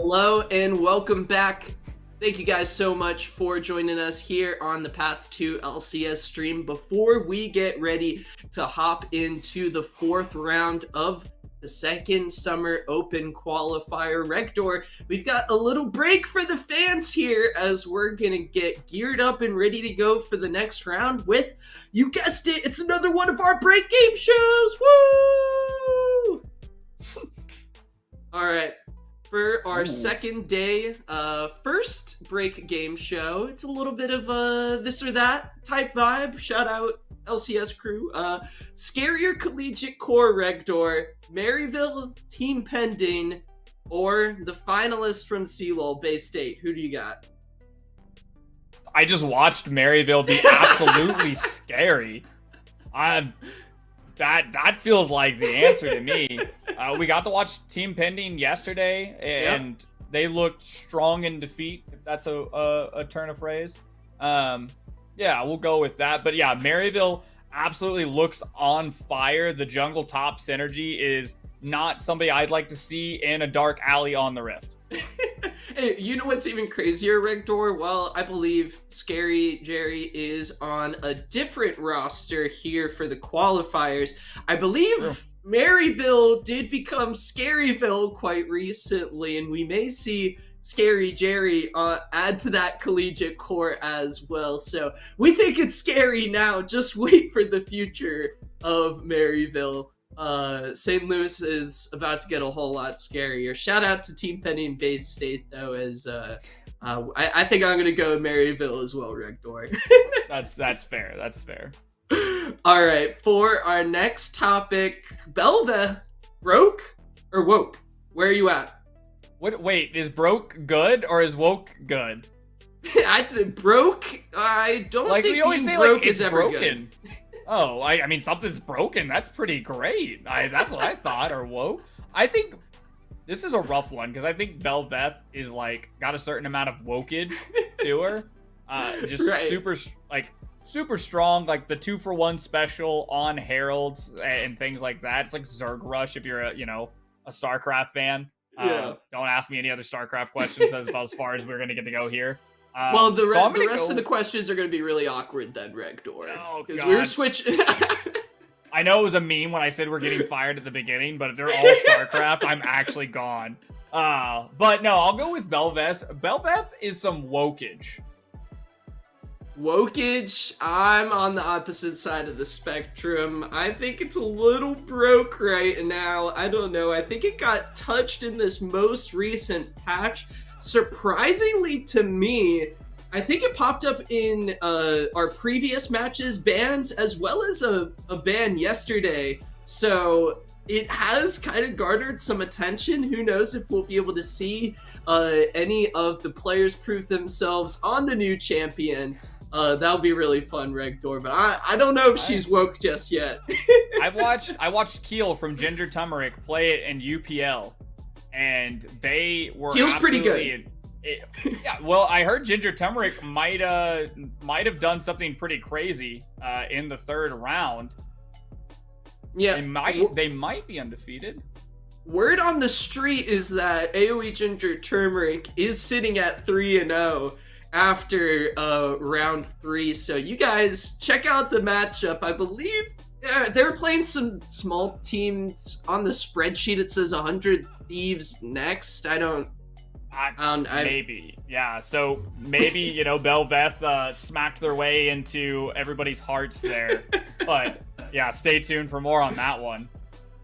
Hello and welcome back. Thank you guys so much for joining us here on the Path to LCS stream. Before we get ready to hop into the fourth round of the second Summer Open Qualifier, Rector, we've got a little break for the fans here as we're going to get geared up and ready to go for the next round with, you guessed it, it's another one of our break game shows. Woo! All right. For our second day, first break game show, it's a little bit of a this or that type vibe. Shout out LCS crew. Scarier Collegiate Core Regdor, Maryville Team Pending, or the finalist from CLOL Bay State. Who do you got? I just watched Maryville be absolutely scary. That feels like the answer to me. We got to watch Team Pending yesterday, and they looked strong in defeat, if that's a turn of phrase. Yeah, we'll go with that. But yeah, Maryville absolutely looks on fire. The jungle top synergy is not somebody I'd like to see in a dark alley on the Rift. Hey, you know what's even crazier, Regdor? Well, I believe Scary Jerry is on a different roster here for the qualifiers. I believe Maryville did become Scaryville quite recently, and we may see Scary Jerry add to that collegiate core as well. So we think it's scary now. Just wait for the future of Maryville. St. Louis is about to get a whole lot scarier. Shout out to Team Penny and Bay State, though, as I think I'm going to go with Maryville as well, Regdor. That's fair. That's fair. All right, for our next topic, Belveth, broke or woke? Where are you at? Wait, is broke good or is woke good? I think broke. I don't like think we always being say broke like is it's ever broken. good. Oh, I mean something's broken. That's pretty great. That's what I thought. Or woke. I think this is a rough one because I think Belveth is like got a certain amount of wokage to her. Just super strong, like the 2-for-1 special on Heralds and things like that. It's like Zerg Rush if you're a StarCraft fan. Don't ask me any other StarCraft questions. That's about as far as we're gonna get to go here. Well, the rest of the questions are going to be really awkward then, Regdor. Oh, because we were switching. I know it was a meme when I said we're getting fired at the beginning, but if they're all StarCraft, I'm actually gone. But no, I'll go with Belveth. Belveth is some wokage. Wokage, I'm on the opposite side of the spectrum. I think it's a little broke right now. I don't know. I think it got touched in this most recent patch. Surprisingly to me, I think it popped up in our previous matches bans as well as a ban yesterday. So it has kind of garnered some attention. Who knows if we'll be able to see any of the players prove themselves on the new champion. That'll be really fun, Regdor, but I don't know if she's woke just yet. I watched Keel from Ginger Turmeric play it in UPL. And they were Keel's pretty good. Yeah, well, I heard Ginger Turmeric might have done something pretty crazy in the third round. Yeah, they might be undefeated. Word on the street is that AoE Ginger Turmeric is sitting at 3-0 after round 3. So you guys check out the matchup. I believe they were playing some small teams. On the spreadsheet it says 100 Thieves next. Maybe. Yeah, so maybe, Belveth smacked their way into everybody's hearts there. But yeah, stay tuned for more on that one.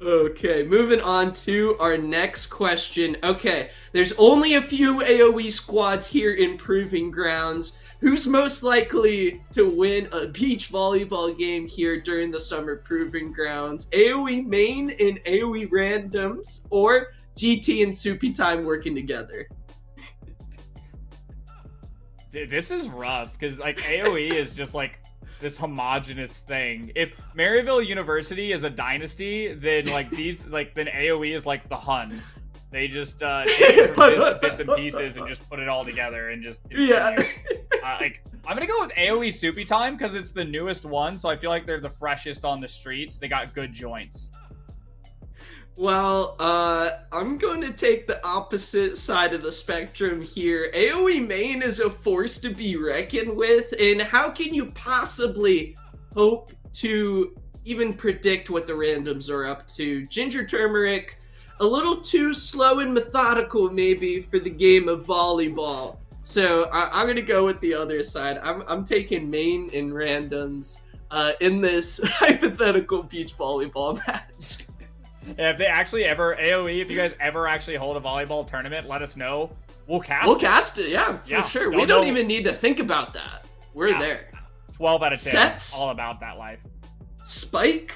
Okay, moving on to our next question. Okay, there's only a few AoE squads here in Proving Grounds. Who's most likely to win a beach volleyball game here during the Summer Proving Grounds? AoE main and AoE randoms, or GT and Soupy Time working together? Dude, this is rough, because like AoE is just like this homogenous thing. If Maryville University is a dynasty, then like then AoE is like the Huns. They just take bits and pieces and just put it all together and just I'm gonna go with AoE Soupy Time because it's the newest one, so I feel like they're the freshest on the streets. They got good joints. Well, I'm going to take the opposite side of the spectrum here. AoE main is a force to be reckoned with, and how can you possibly hope to even predict what the randoms are up to? Ginger Turmeric, a little too slow and methodical maybe for the game of volleyball. So I'm going to go with the other side. I'm taking main and randoms in this hypothetical beach volleyball match. Yeah, if they actually ever AoE, if you guys ever actually hold a volleyball tournament, let us know. We'll cast it, yeah, for sure. We don't even need to think about that. We're there. 12 out of 10. Sets. All about that life. Spike.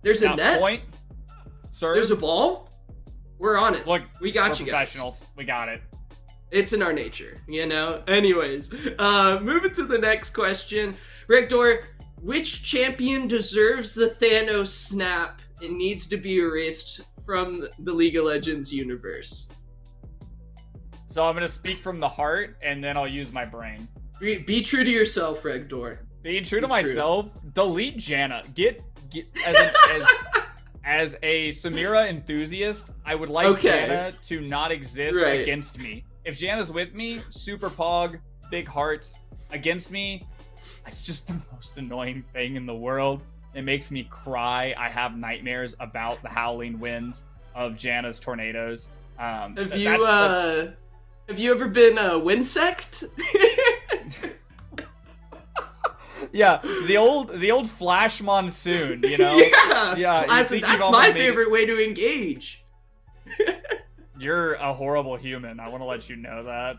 There's a net. Point. Serve. There's a ball. We're on it. Look, we got you guys. Professionals. We got it. It's in our nature, you know? Anyways, moving to the next question. Rector, which champion deserves the Thanos snap? It needs to be erased from the League of Legends universe. So I'm going to speak from the heart, and then I'll use my brain. Be true to yourself, Regdor. Being true to myself, delete Janna. Get as a Samira enthusiast, I would like Janna to not exist against me. If Janna's with me, super pog, big hearts. Against me, it's just the most annoying thing in the world. It makes me cry. I have nightmares about the howling winds of Janna's tornadoes. Have you ever been Winsect? Yeah, the old flash monsoon, you know? Yeah, that's my favorite way to engage. You're a horrible human. I want to let you know that.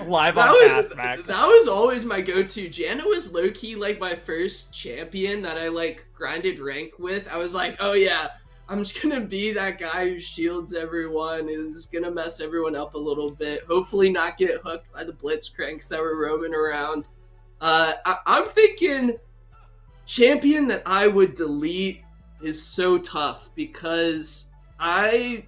Live on Castback. That was always my go-to. Janna was low-key like my first champion that I like grinded rank with. I was like, oh yeah, I'm just gonna be that guy who shields everyone, is gonna mess everyone up a little bit. Hopefully not get hooked by the blitzcranks that were roaming around. I'm thinking champion that I would delete is so tough because I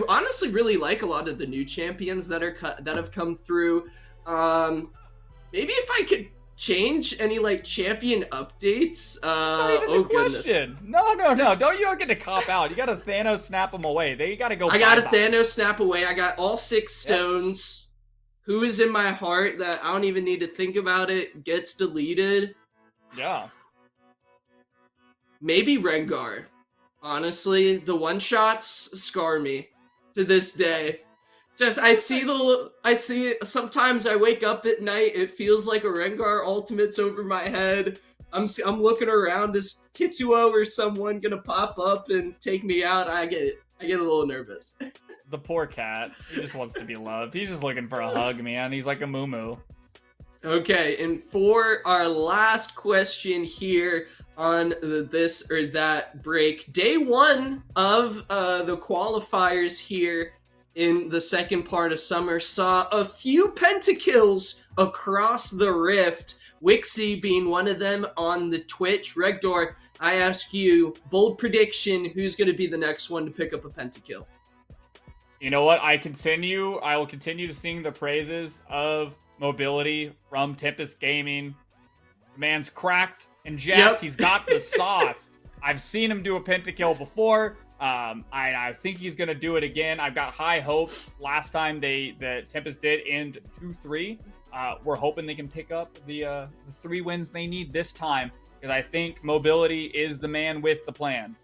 honestly really like a lot of the new champions that have come through. Maybe if I could change any like champion updates. Not even the question. No. You don't get to cop out. You gotta Thanos snap them away. You gotta go. I gotta Thanos snap away. I got all 6 stones. Yep. Who is in my heart that I don't even need to think about it gets deleted? Yeah. Maybe Rengar. Honestly, the one-shots scar me to this day. Just, I see it. Sometimes I wake up at night, it feels like a Rengar ultimate's over my head. I'm looking around, is Kitsuo or someone gonna pop up and take me out? I get a little nervous. The poor cat. He just wants to be loved. He's just looking for a hug, man. He's like a moo-moo. Okay, and for our last question here on the this or that break, day 1 of the qualifiers here in the second part of summer saw a few pentakills across the rift, Wixie being one of them on the Twitch. Regdor, I ask you, bold prediction, who's going to be the next one to pick up a pentakill? You know what? I will continue to sing the praises of mobility from Tempest Gaming. The man's cracked and jacked. Yep. He's got the sauce. I've seen him do a pentakill before. I think he's going to do it again. I've got high hopes. Last time the Tempest did end 2-3. We're hoping they can pick up the 3 wins they need this time, because I think mobility is the man with the plan.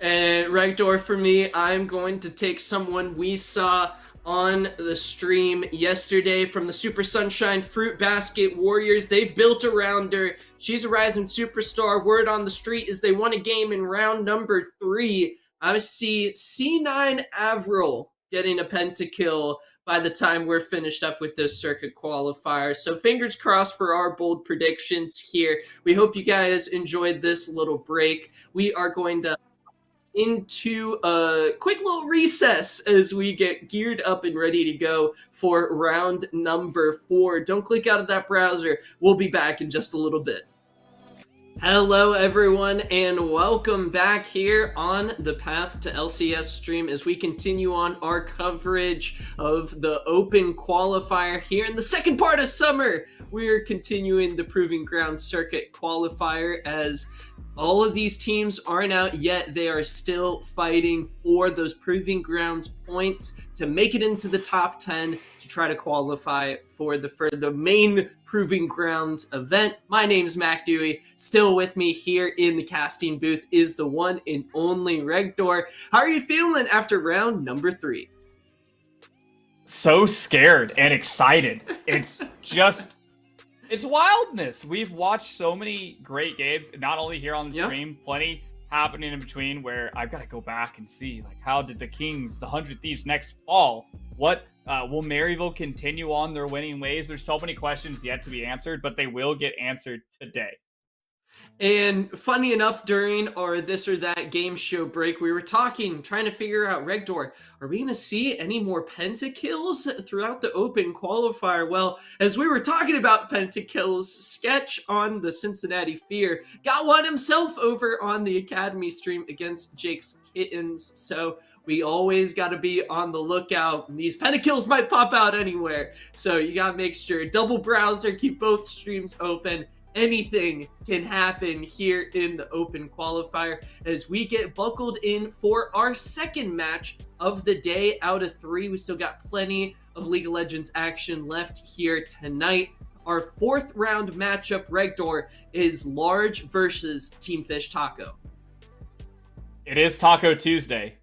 And Regdor, for me, I'm going to take someone we saw on the stream yesterday from the Super Sunshine Fruit Basket Warriors. They've built around her. She's a rising superstar. Word on the street is they won a game in round number 3. I see C9 Avril getting a pentakill by the time we're finished up with this circuit qualifier. So fingers crossed for our bold predictions here. We hope you guys enjoyed this little break. We are going to into a quick little recess as we get geared up and ready to go for round number 4. Don't click out of that browser. We'll be back in just a little bit. Hello everyone, and welcome back here on the Path to LCS stream as we continue on our coverage of the Open Qualifier here in the second part of summer. We're continuing the Proving Ground Circuit Qualifier as All of these teams aren't out yet. They are still fighting for those proving grounds points to make it into the top 10 to try to qualify for the main proving grounds event. My name's Mac Dewey. Still with me here in the casting booth is the one and only Regdor. How are you feeling after round number 3? So scared and excited. It's just... It's wildness. We've watched so many great games, not only here on the stream, plenty happening in between where I've got to go back and see, like, how did the Kings, the 100 Thieves next fall? What, will Maryville continue on their winning ways? There's so many questions yet to be answered, but they will get answered today. And funny enough, during our this or that game show break, we were trying to figure out, Regdor, are we going to see any more pentakills throughout the open qualifier? Well, as we were talking about pentakills, Sketch on the Cincinnati Fear got one himself over on the Academy stream against Jake's Kittens. So we always got to be on the lookout. These pentakills might pop out anywhere. So you got to make sure, double browser, keep both streams open. Anything can happen here in the open qualifier as we get buckled in for our second match of the day out of 3. We still got plenty of League of Legends action left here tonight. Our 4th round matchup, Regdor, is Large versus TeamFishTaco. It is Taco Tuesday.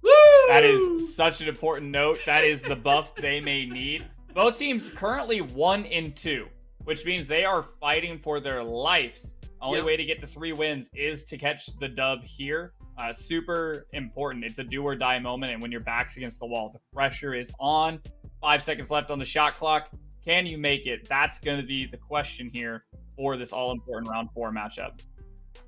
Woo! That is such an important note. That is the buff they may need. Both teams currently 1-2. Which means they are fighting for their lives. Only way to get to 3 wins is to catch the dub here. Super important. It's a do or die moment, and when your back's against the wall, the pressure is on. 5 seconds left on the shot clock. Can you make it? That's going to be the question here for this all-important round 4 matchup.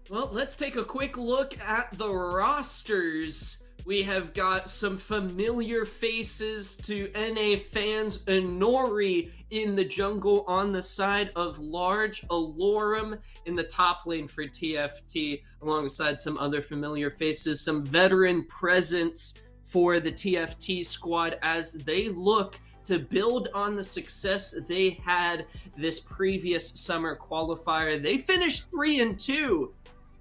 Well, let's take a quick look at the rosters. We have got some familiar faces to NA fans. Inori in the jungle on the side of Large. Alorum in the top lane for TFT, alongside some other familiar faces. Some veteran presence for the TFT squad as they look to build on the success they had this previous summer qualifier. They finished 3-2.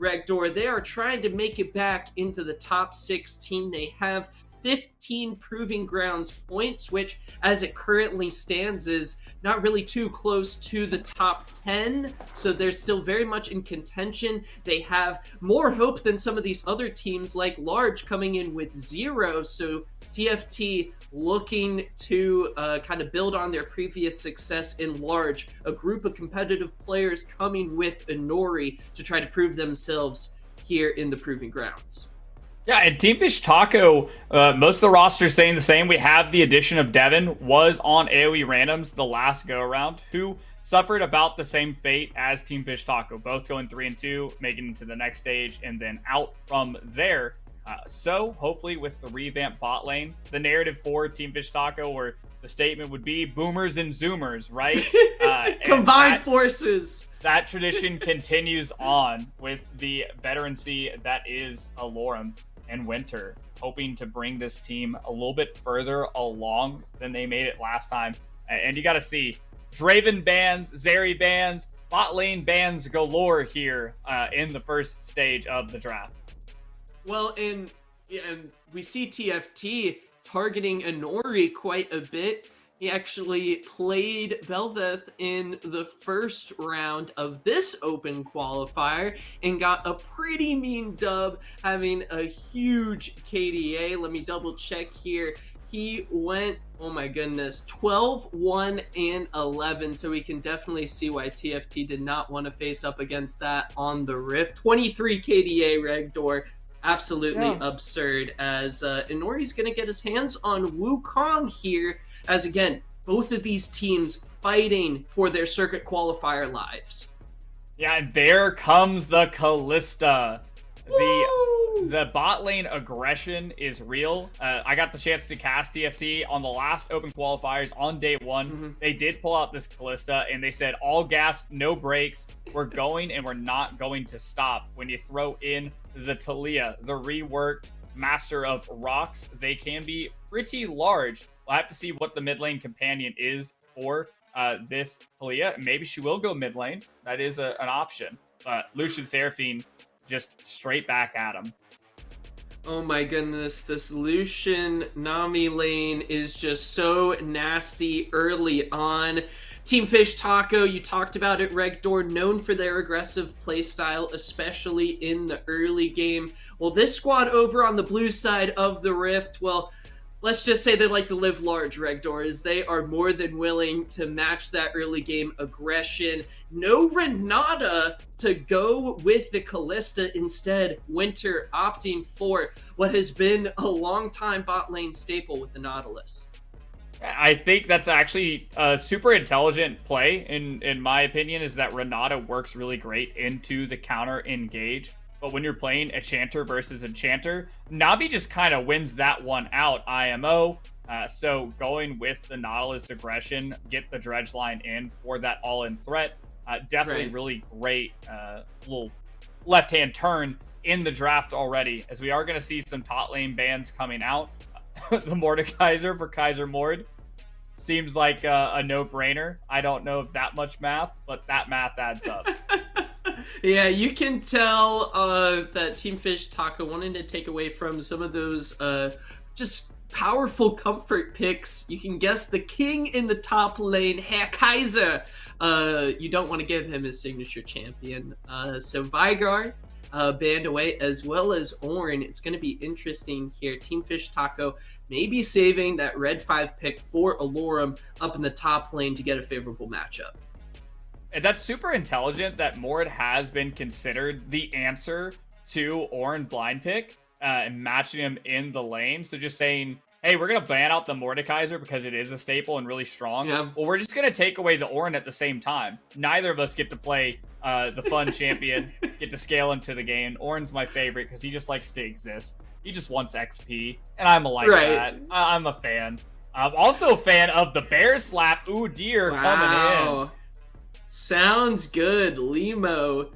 Regdor, they are trying to make it back into the top 16. They have 15 proving grounds points, which as it currently stands is not really too close to the top 10. So they're still very much in contention. They have more hope than some of these other teams like Large coming in with 0. So TFT looking to kind of build on their previous success in Large, a group of competitive players coming with Inori to try to prove themselves here in the proving grounds. Yeah, and TeamFishTaco, most of the roster saying the same. We have the addition of Devin, was on AoE randoms the last go-around, who suffered about the same fate as TeamFishTaco, both going 3-2, making it to the next stage, and then out from there. So hopefully with the revamped bot lane, the narrative for TeamFishTaco, or the statement would be boomers and zoomers, right? Combined forces. That tradition continues on with the veterancy that is Alorum and Winter, hoping to bring this team a little bit further along than they made it last time. And you got to see Draven bans, Zeri bans, bot lane bans galore here in the first stage of the draft. Well, and we see TFT targeting Inori quite a bit. He actually played Belveth in the first round of this open qualifier and got a pretty mean dub, having a huge KDA. Let me double check here. He went, oh my goodness, 12, 1, and 11. So we can definitely see why TFT did not want to face up against that on the Rift. 23 KDA, Regdor. Absolutely absurd, as Inori's going to get his hands on Wukong here, as again, both of these teams fighting for their circuit qualifier lives. Yeah, and there comes the Callista. The bot lane aggression is real. I got the chance to cast TFT on the last open qualifiers on day 1. They did pull out this Callista, and they said, all gas, no brakes. We're going, and we're not going to stop. When you throw in the Talia, the reworked Master of Rocks, they can be pretty large. We'll have to see what the mid lane companion is for this Talia. Maybe she will go mid lane. That is an option. Lucian Seraphine just straight back at him. Oh my goodness, this Lucian Nami lane is just so nasty early on. TeamFishTaco, you talked about it, Regdor, known for their aggressive playstyle, especially in the early game. Well, this squad over on the blue side of the Rift, well, let's just say they like to live large, Regdor, as they are more than willing to match that early game aggression. No Renata to go with the Kalista instead. Winter opting for what has been a long time bot lane staple with the Nautilus. I think that's actually a super intelligent play, in my opinion, is that Renata works really great into the counter engage. But when you're playing Enchanter versus Enchanter, Navi just kind of wins that one out, IMO. So going with the Nautilus aggression, get the dredge line in for that all-in threat. Definitely Right. really great little left-hand turn in the draft already, as we are going to see some top lane bans coming out. The Mordekaiser for Kaiser Mord seems like a no-brainer. I don't know that much math, but that math adds up. Yeah, you can tell that TeamFishTaco wanted to take away from some of those just powerful comfort picks. You can guess the king in the top lane, Herr Kaiser. You don't want to give him his signature champion. So Vigar banned away, as well as Ornn. It's going to be interesting here. TeamFishTaco maybe saving that red 5 pick for Alorum up in the top lane to get a favorable matchup. And that's super intelligent that Mord has been considered the answer to Ornn blind pick and matching him in the lane. So just saying, hey, we're going to ban out the Mordekaiser because it is a staple and really strong. Yeah. Well, we're just going to take away the Ornn at the same time. Neither of us get to play the fun champion, get to scale into the game. Ornn's my favorite because he just likes to exist. He just wants XP, and I'm like that. I'm a fan. I'm also a fan of the bear slap. Ooh, dear, coming in. Sounds good. Limo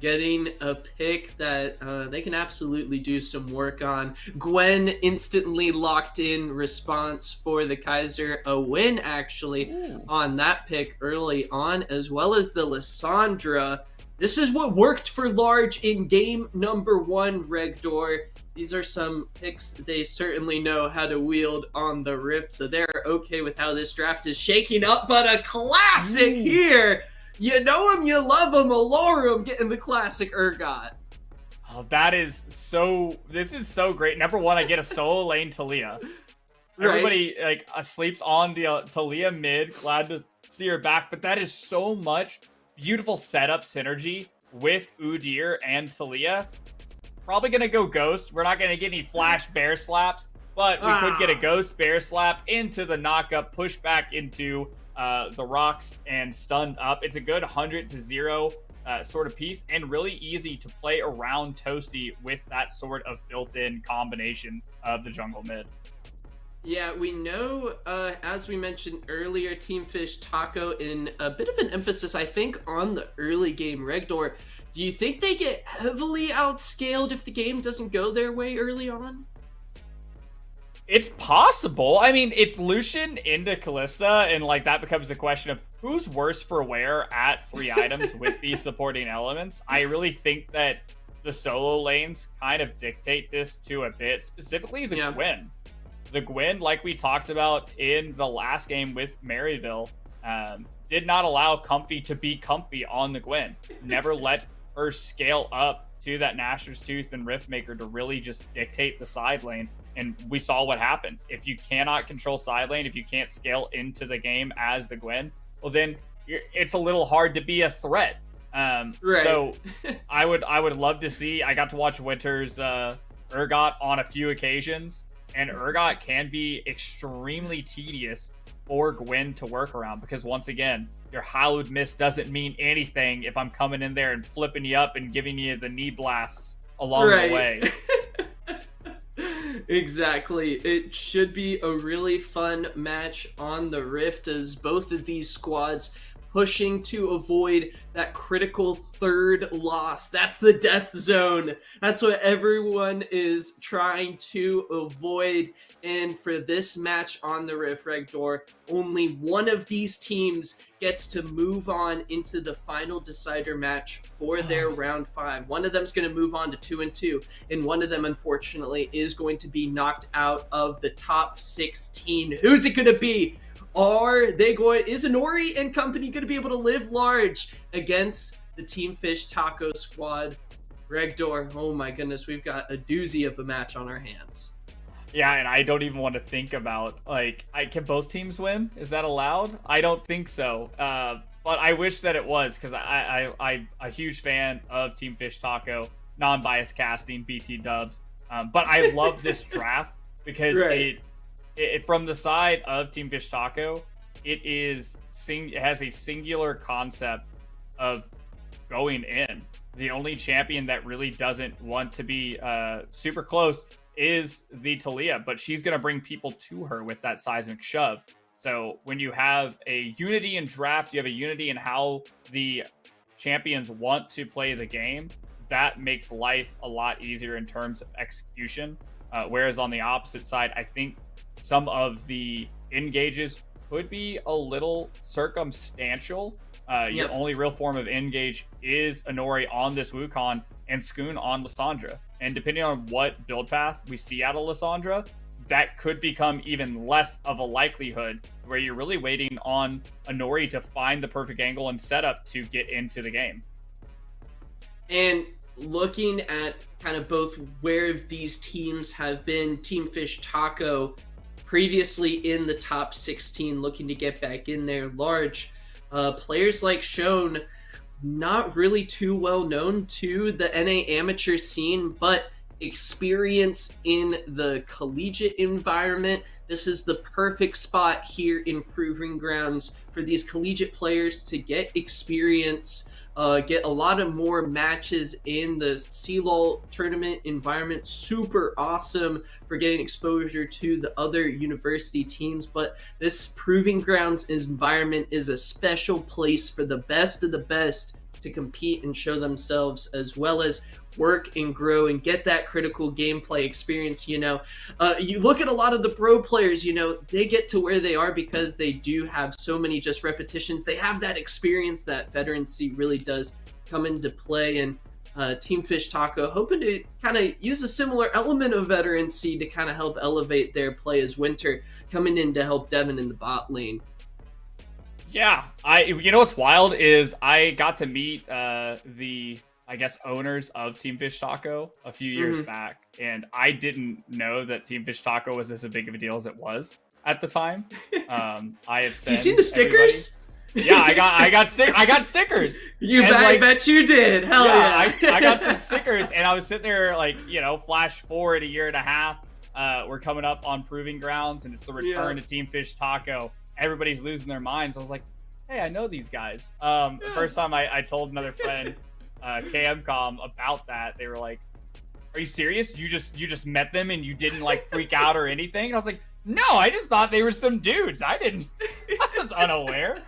getting a pick that they can absolutely do some work on. Gwen instantly locked in response for the Kaiser. A win, actually, on that pick early on, as well as the Lissandra. This is what worked for Large in game number 1, Regdor. These are some picks they certainly know how to wield on the Rift, so they're okay with how this draft is shaking up, but a classic here! You know him, you love him, Alorum getting the classic Urgot. Oh, this is so great. Number 1, I get a solo lane Talia. Right. Everybody sleeps on the Talia mid. Glad to see her back, but that is so much beautiful setup synergy with Udyr and Talia. Probably gonna go Ghost. We're not gonna get any flash bear slaps, but we could get a Ghost bear slap into the knockup, push back into the rocks and stunned up. It's a good 100-0 sort of piece, and really easy to play around Toasty with that sort of built-in combination of the jungle mid. Yeah, we know, as we mentioned earlier, TeamFishTaco in a bit of an emphasis, I think, on the early game. Regdor, do you think they get heavily outscaled if the game doesn't go their way early on? It's possible. I mean, it's Lucian into Kalista, and like that becomes the question of who's worse for wear at 3 items with these supporting elements. I really think that the solo lanes kind of dictate this to a bit, specifically the Gwen. The Gwen, like we talked about in the last game with Maryville, did not allow Comfy to be comfy on the Gwen. Never let her scale up to that Gnasher's Tooth and Riftmaker to really just dictate the side lane. And we saw what happens. If you cannot control side lane, if you can't scale into the game as the Gwen, well then it's a little hard to be a threat. Right. So I would love to see. I got to watch Winter's Urgot on a few occasions, and Urgot can be extremely tedious for Gwen to work around, because once again, your Hallowed Mist doesn't mean anything if I'm coming in there and flipping you up and giving you the knee blasts along the way. Exactly. It should be a really fun match on the Rift, as both of these squads pushing to avoid that critical third loss. That's the death zone. That's what everyone is trying to avoid. And for this match on the Rift Regdor, only one of these teams gets to move on into the final decider match for their round 5. One of them is going to move on to 2-2, and one of them, unfortunately, is going to be knocked out of the top 16. Who's it going to be? Is Inori and company going to be able to live large against the TeamFishTaco squad? Regdor, oh my goodness, we've got a doozy of a match on our hands. Yeah, and I don't even want to think about, like, can both teams win? Is that allowed? I don't think so. But I wish that it was, because I'm a huge fan of TeamFishTaco, non-biased casting, BT dubs. But I love this draft because Right. it from the side of TeamFishTaco, it has a singular concept of going in. The only champion that really doesn't want to be super close is the Talia, but she's going to bring people to her with that seismic shove. So when you have a unity in draft, you have a unity in how the champions want to play the game. That makes life a lot easier in terms of execution. Whereas on the opposite side, I think some of the engages could be a little circumstantial. Your only real form of engage is Inori on this Wukong and Skoon on Lissandra. And depending on what build path we see out of Lissandra, that could become even less of a likelihood, where you're really waiting on Inori to find the perfect angle and setup to get into the game. And looking at kind of both where these teams have been, TeamFishTaco previously in the top 16, looking to get back in there large. Players like Shone, not really too well known to the NA amateur scene, but experience in the collegiate environment. This is the perfect spot here in Proving Grounds for these collegiate players to get experience, get a lot of more matches in the CLOL tournament environment. Super awesome for getting exposure to the other university teams, but this Proving Grounds environment is a special place for the best of the best to compete and show themselves, as well as work and grow and get that critical gameplay experience. You look at a lot of the pro players, they get to where they are because they do have so many just repetitions. They have that experience. That veterancy really does come into play, and TeamFishTaco hoping to kind of use a similar element of veterancy to kind of help elevate their play as Winter coming in to help Devin in the bot lane. Yeah, what's wild is I got to meet the owners of TeamFishTaco a few years back, and I didn't know that TeamFishTaco was as big of a deal as it was at the time. I have sent. You seen the stickers? Yeah, I got stickers. I bet you did. Hell yeah! I got some stickers, and I was sitting there flash forward a year and a half. We're coming up on Proving Grounds, and it's the return to TeamFishTaco. Everybody's losing their minds. I was like, hey, I know these guys. The first time I told another friend, KMCom, about that, they were like, are you serious? You just met them and you didn't freak out or anything? And I was like, no, I just thought they were some dudes. I was unaware.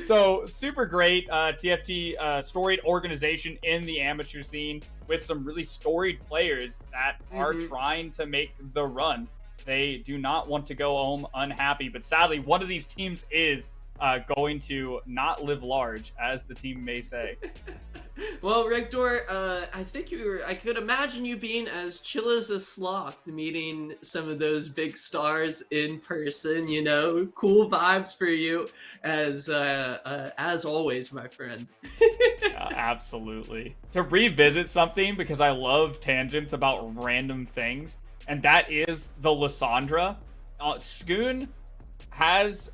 So super great TFT storied organization in the amateur scene with some really storied players that are trying to make the run. They do not want to go home unhappy, but sadly, one of these teams is going to not live large, as the team may say. Well, Regdor, I could imagine you being as chill as a sloth, meeting some of those big stars in person. Cool vibes for you, as always, my friend. Absolutely. To revisit something, because I love tangents about random things, and that is the Lissandra. Skoon has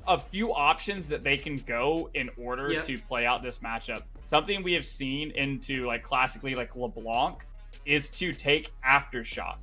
a few options that they can go in order to play out this matchup. Something we have seen into classically LeBlanc is to take Aftershock.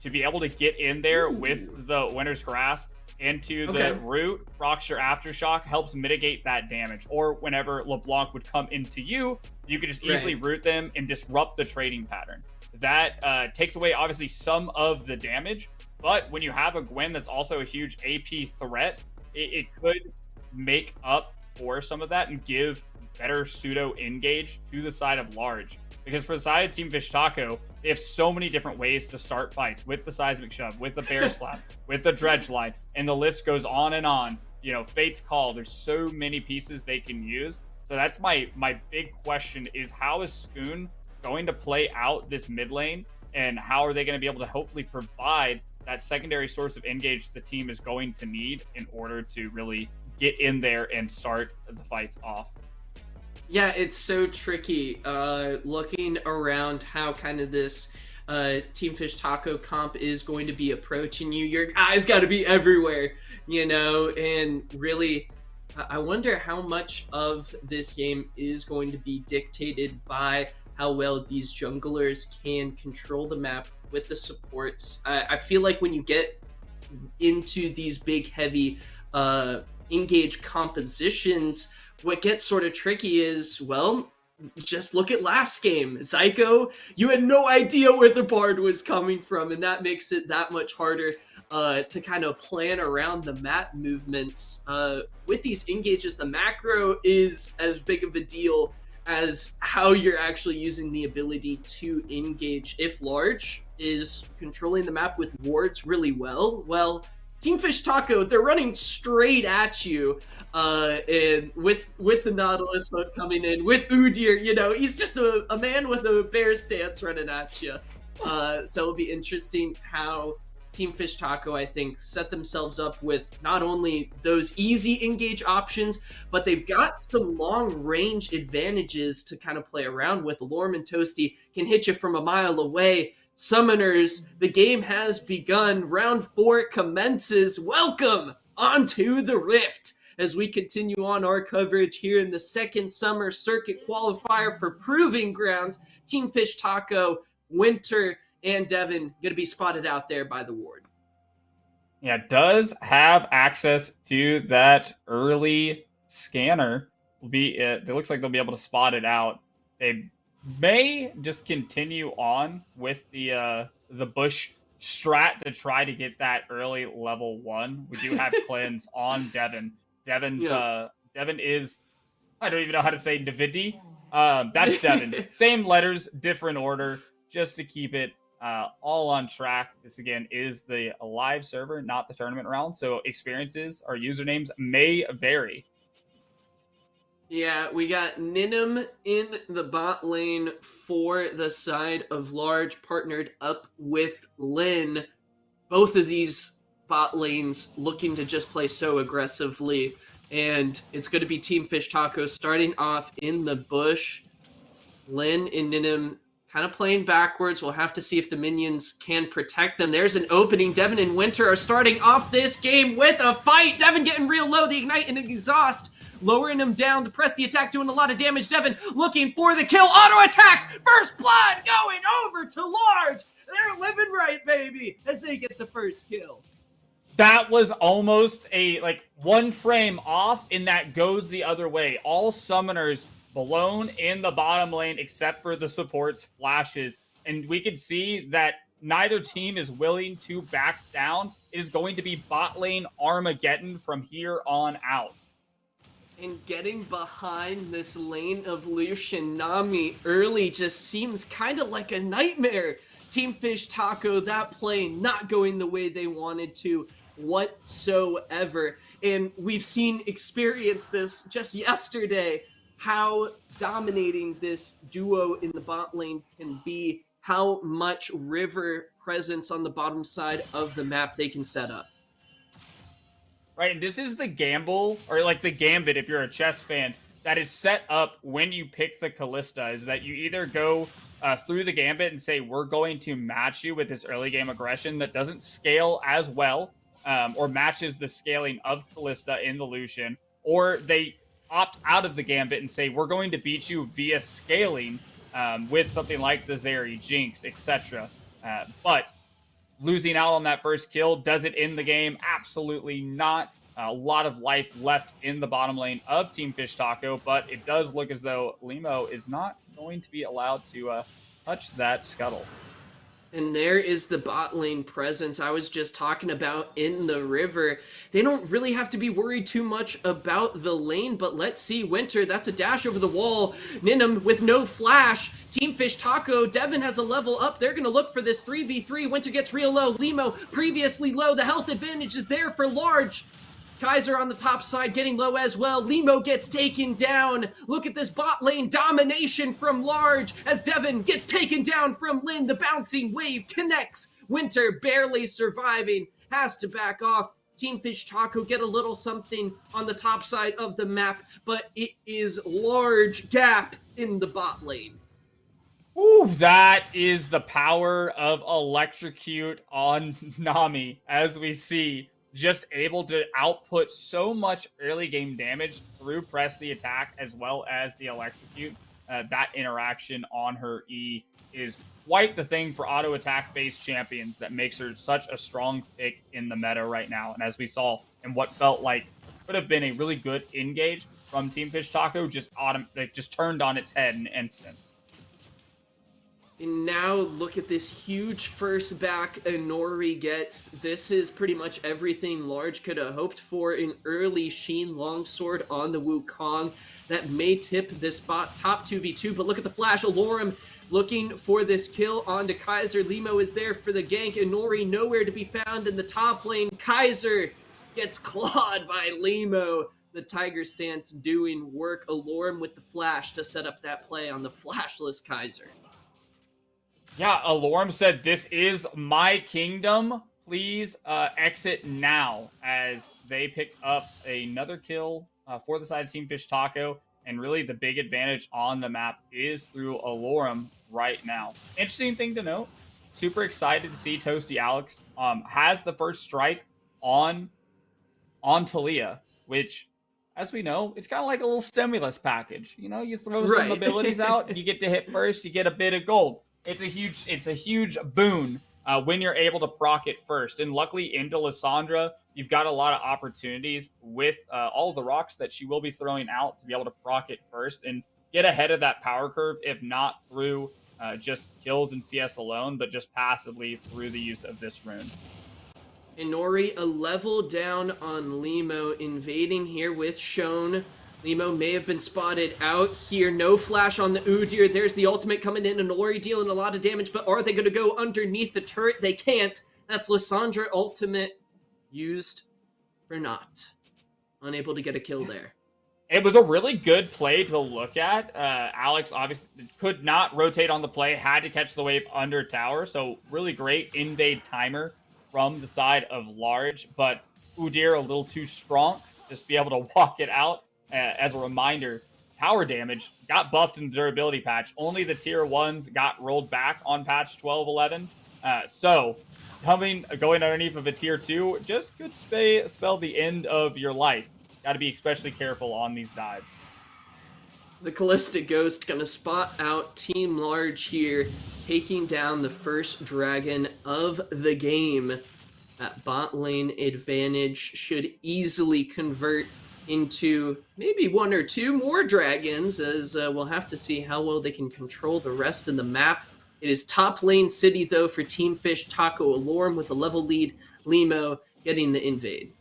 To be able to get in there with the Winter's Grasp into the root, Rockstar Aftershock helps mitigate that damage. Or whenever LeBlanc would come into you, you could just easily root them and disrupt the trading pattern. That takes away, obviously, some of the damage. But when you have a Gwen that's also a huge AP threat, it could make up for some of that and give better pseudo engage to the side of large. Because for the side of TeamFishTaco, they have so many different ways to start fights with the seismic shove, with the bear slap, with the dredge line, and the list goes on and on. You know, Fate's Call, there's so many pieces they can use. So that's my big question is how is Spoon going to play out this mid lane, and how are they going to be able to hopefully provide that secondary source of engage the team is going to need in order to really get in there and start the fights off. Yeah, it's so tricky looking around how kind of this TeamFishTaco comp is going to be approaching you. Your eyes got to be everywhere, you know, and really I wonder how much of this game is going to be dictated by how well these junglers can control the map with the supports. I feel like when you get into these big, heavy engage compositions, what gets sort of tricky is, well, just look at last game. Zyko, you had no idea where the Bard was coming from, and that makes it that much harder to kind of plan around the map movements. With these engages, the macro is as big of a deal as how you're actually using the ability to engage. If large is controlling the map with wards really well, TeamFishTaco, they're running straight at you, and with the Nautilus hook coming in, with Udyr, you know, he's just a man with a bear stance running at you. So it'll be interesting how TeamFishTaco, I think, set themselves up with not only those easy engage options, but they've got some long-range advantages to kind of play around with. Lorm and Toasty can hit you from a mile away. Summoners, the game has begun. Round 4 commences. Welcome onto the Rift as we continue on our coverage here in the second summer circuit qualifier for Proving Grounds. TeamFishTaco, Winter, and Devin going to be spotted out there by the ward. Yeah, does have access to that early scanner. It looks like they'll be able to spot it out. They may just continue on with the bush strat to try to get that early level 1. We do have cleanse on Devin. Devin is, I don't even know how to say Davidi. That's Devin. Same letters, different order, just to keep it all on track. This again is the live server, not the tournament round, so experiences or usernames may vary. Yeah, we got Ninim in the bot lane for the side of large, partnered up with Lin. Both of these bot lanes looking to just play so aggressively, and it's going to be TeamFishTaco starting off in the bush. Lin and Ninim kind of playing backwards. We'll have to see if the minions can protect them. There's an opening. Devin and Winter are starting off this game with a fight. Devin getting real low. The Ignite and Exhaust lowering him down to press the attack, doing a lot of damage. Devin looking for the kill. Auto attacks. First blood going over to large. They're living right, baby, as they get the first kill. That was almost a one frame off, and that goes the other way. All summoners blown in the bottom lane except for the support's flashes, and we can see that neither team is willing to back down. It is going to be bot lane Armageddon from here on out. And getting behind this lane of Lucian Nami early just seems kind of like a nightmare. TeamFishTaco, that play not going the way they wanted to whatsoever. And we've experienced this just yesterday, how dominating this duo in the bot lane can be, how much river presence on the bottom side of the map they can set up. Right, and this is the gamble, or the gambit if you're a chess fan, that is set up when you pick the Kalista, is that you either go through the gambit and say, we're going to match you with this early game aggression that doesn't scale as well, or matches the scaling of Kalista in the Lucian, or they opt out of the gambit and say, we're going to beat you via scaling with something like the Zeri, Jinx, etc. But losing out on that first kill, does it end the game? Absolutely not. A lot of life left in the bottom lane of TeamFishTaco, but it does look as though Limo is not going to be allowed to touch that scuttle. And there is the bot lane presence I was just talking about in the river. They don't really have to be worried too much about the lane, but let's see. Winter, that's a dash over the wall. Ninum with no flash. TeamFishTaco, Devin has a level up. They're going to look for this 3v3. Winter gets real low. Limo previously low. The health advantage is there for Large. Kaiser on the top side getting low as well. Limo gets taken down. Look at this bot lane domination from Large as Devin gets taken down from Lin. The bouncing wave connects. Winter barely surviving. Has to back off. TeamFishTaco get a little something on the top side of the map, but it is Large gap in the bot lane. Ooh, that is the power of Electrocute on Nami, as we see. Just able to output so much early game damage through press the attack as well as the electrocute. That interaction on her E is quite the thing for auto attack based champions that makes her such a strong pick in the meta right now. And as we saw in what felt like could have been a really good engage from TeamFishTaco, just turned on its head in an instant. And now look at this huge first back Inori gets. This is pretty much everything Large could have hoped for. An early Sheen longsword on the Wukong that may tip this bot top 2v2. But look at the flash. Alorum looking for this kill onto Kaiser. Limo is there for the gank. Inori nowhere to be found in the top lane. Kaiser gets clawed by Limo. The Tiger stance doing work. Alorum with the flash to set up that play on the flashless Kaiser. Yeah, Alorum said, "This is my kingdom. Please exit now," as they pick up another kill for the side of TeamFishTaco. And really the big advantage on the map is through Alorum right now. Interesting thing to note. Super excited to see Toasty Alex has the first strike on Talia, which, as we know, it's kind of like a little stimulus package. You know, you throw some abilities out, you get to hit first, you get a bit of gold. It's a huge boon when you're able to proc it first. And luckily into Lissandra, you've got a lot of opportunities with all of the rocks that she will be throwing out to be able to proc it first and get ahead of that power curve, if not through just kills in CS alone, but just passively through the use of this rune. Inori a level down on Limo, invading here with Shone. Limo may have been spotted out here. No flash on the Udyr. There's the ultimate coming in. Inori dealing a lot of damage, but are they going to go underneath the turret? They can't. That's Lissandra ultimate used for naught. Unable to get a kill there. It was a really good play to look at. Alex obviously could not rotate on the play, had to catch the wave under tower. So really great invade timer from the side of Large, but Udyr a little too strong just to be able to walk it out. As a reminder, tower damage got buffed in the durability patch. Only the tier 1s got rolled back on patch 12.11. So going underneath of a tier 2 just could spell the end of your life. Got to be especially careful on these dives. The Callista Ghost gonna spot out Team Large here, taking down the first dragon of the game. That bot lane advantage should easily convert into maybe one or two more dragons, as we'll have to see how well they can control the rest of the map. It is top lane city, though, for TeamFishTaco. Alorum with a level lead. Limo getting the invade.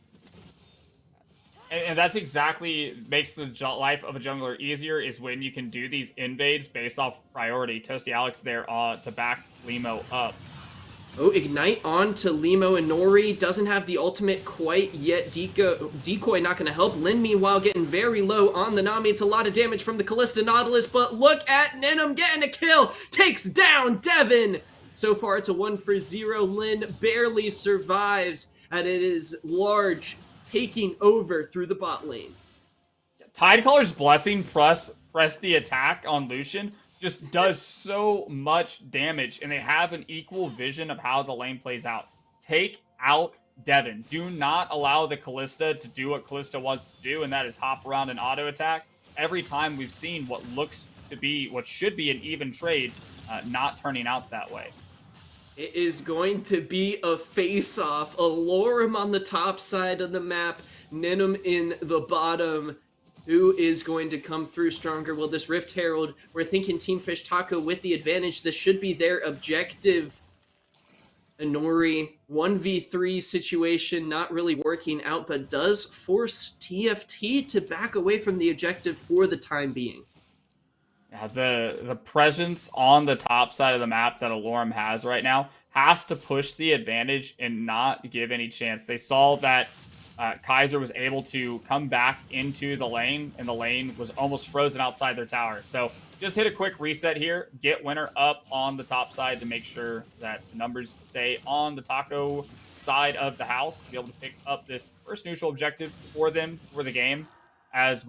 And that's exactly makes the life of a jungler easier, is when you can do these invades based off priority. Toasty Alex there to back Limo up. Oh, Ignite on to Limo. Inori doesn't have the ultimate quite yet. Decoy not going to help. Lin, meanwhile, getting very low on the Nami. It's a lot of damage from the Callista Nautilus, but look at Ninum getting a kill. Takes down Devin. So far, it's a 1-for-0. Lin barely survives, and it is Large taking over through the bot lane. Tidecaller's Blessing press the attack on Lucian just does so much damage, and they have an equal vision of how the lane plays out. Take out Devin. Do not allow the Callista to do what Callista wants to do, and that is hop around and auto attack. Every time we've seen what should be an even trade, not turning out that way. It is going to be a face-off. Alorum on the top side of the map, Ninum in the bottom. Who is going to come through stronger? Well, this Rift Herald, we're thinking TeamFishTaco with the advantage. This should be their objective. Inori 1v3 situation not really working out, but does force TFT to back away from the objective for the time being. Yeah, the presence on the top side of the map that Alorum has right now has to push the advantage and not give any chance. They saw that Kaiser was able to come back into the lane, and the lane was almost frozen outside their tower. So just hit a quick reset here, get winner up on the top side to make sure that the numbers stay on the Taco side of the house, to be able to pick up this first neutral objective for them for the game. As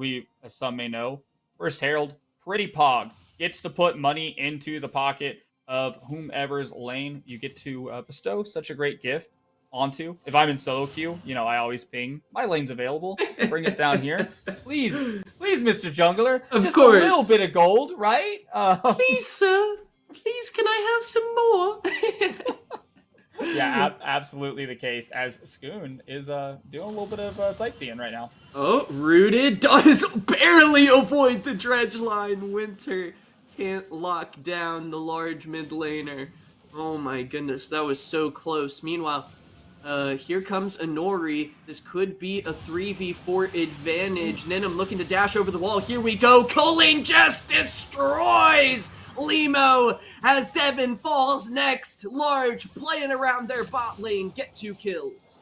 some may know, first Herald, pretty pog, gets to put money into the pocket of whomever's lane you get to bestow such a great gift onto. If I'm in solo queue, I always ping, my lane's available, bring it down here. Please, Mr. Jungler, of just course. a little bit of gold, right? Please, sir. Please, can I have some more? Yeah, absolutely the case, as Skoon is doing a little bit of sightseeing right now. Oh, Rooted does barely avoid the dredge line. Winter can't lock down the large mid laner. Oh my goodness, that was so close. Meanwhile, here comes Inori. This could be a 3v4 advantage. Ninum looking to dash over the wall. Here we go. Colleen just destroys Limo as Devin falls next. Large playing around their bot lane. Get 2 kills.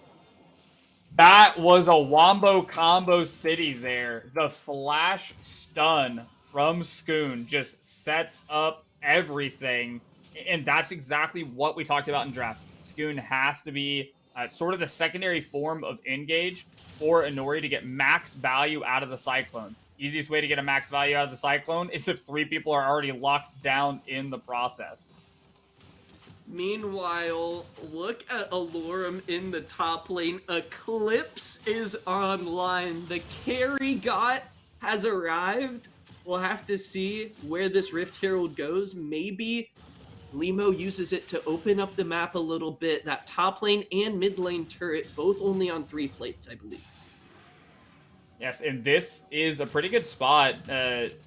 That was a wombo combo city there. The flash stun from Skoon just sets up everything. And that's exactly what we talked about in draft. Skoon has to be sort of the secondary form of engage for Inori to get max value out of the Cyclone. Easiest way to get a max value out of the Cyclone is if 3 people are already locked down in the process. Meanwhile, look at Alorum in the top lane. Eclipse is online. The carry got has arrived. We'll have to see where this Rift Herald goes. Maybe Limo uses it to open up the map a little bit. That top lane and mid lane turret, both only on 3 plates, I believe. Yes, and this is a pretty good spot.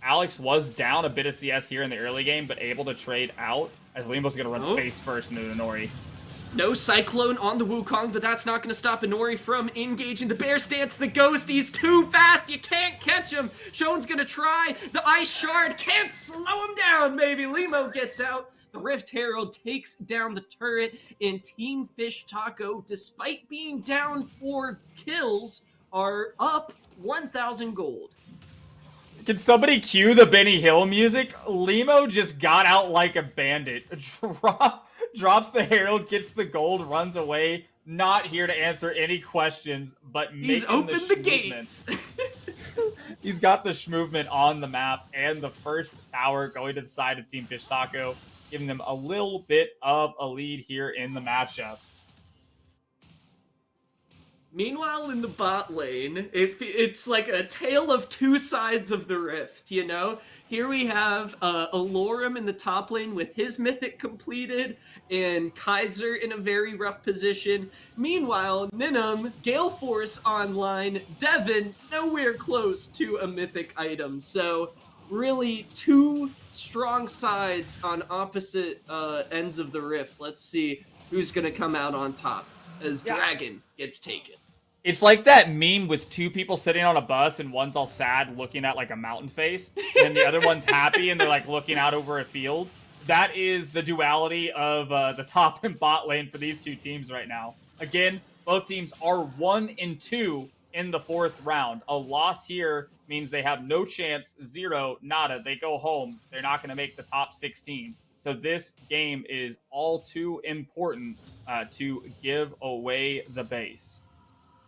Alex was down a bit of CS here in the early game, but able to trade out, as Limo's going to run face first into Inori. No Cyclone on the Wukong, but that's not going to stop Inori from engaging the bear stance. The Ghost, he's too fast. You can't catch him. Shone's going to try. The Ice Shard can't slow him down. Maybe Limo gets out. The Rift Herald takes down the turret, and TeamFishTaco, despite being down 4 kills, are up 1,000 gold. Can somebody cue the Benny Hill music? Limo just got out like a bandit. Drops the Herald, gets the gold, runs away. Not here to answer any questions, but he's opened the gates. He's got the movement on the map, and the first tower going to the side of TeamFishTaco, giving them a little bit of a lead here in the matchup. Meanwhile, in the bot lane, it's like a tale of 2 sides of the rift, you know? Here we have Alorum in the top lane with his mythic completed, and Kaiser in a very rough position. Meanwhile, Ninum, Gale Force online, Devin nowhere close to a mythic item. So really 2 strong sides on opposite ends of the rift. Let's see who's going to come out on top as Dragon gets taken. It's like that meme with 2 people sitting on a bus and one's all sad looking at like a mountain face, and the other one's happy and they're like looking out over a field. That is the duality of the top and bot lane for these 2 teams right now. Again, both teams are 1-2 in the 4th round. A loss here means they have no chance, 0, nada. They go home. They're not going to make the top 16. So this game is all too important to give away the base.